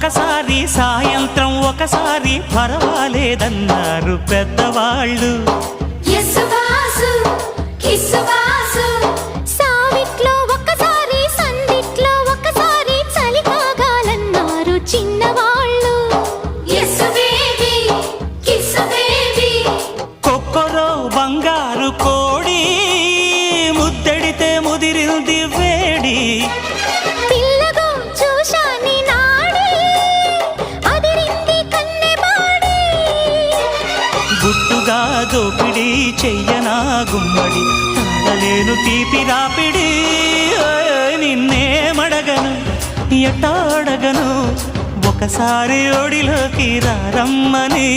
ఒకసారి సాయంత్రం ఒకసారి పర్వాలేదన్నారు పెద్దవాళ్ళు. సావిట్లో ఒకసారి సందిట్లో ఒకసారి చలి కాగాలన్నారు చిన్నవాళ్ళు. కొక్కరో బంగారు కోడి ముద్దడితే ముదిరింది వేడి. పిల్లగో చూశాని నాడి అదిరింది కన్నెబాడి. గుట్టుగా దోపిడి చెయ్యనా గుమ్మడి తాళలేను తీపి రాపిడి. నిన్నేమడగను ఎట్టాడగను ఒకసారి ఒడిలోకి రారమ్మని.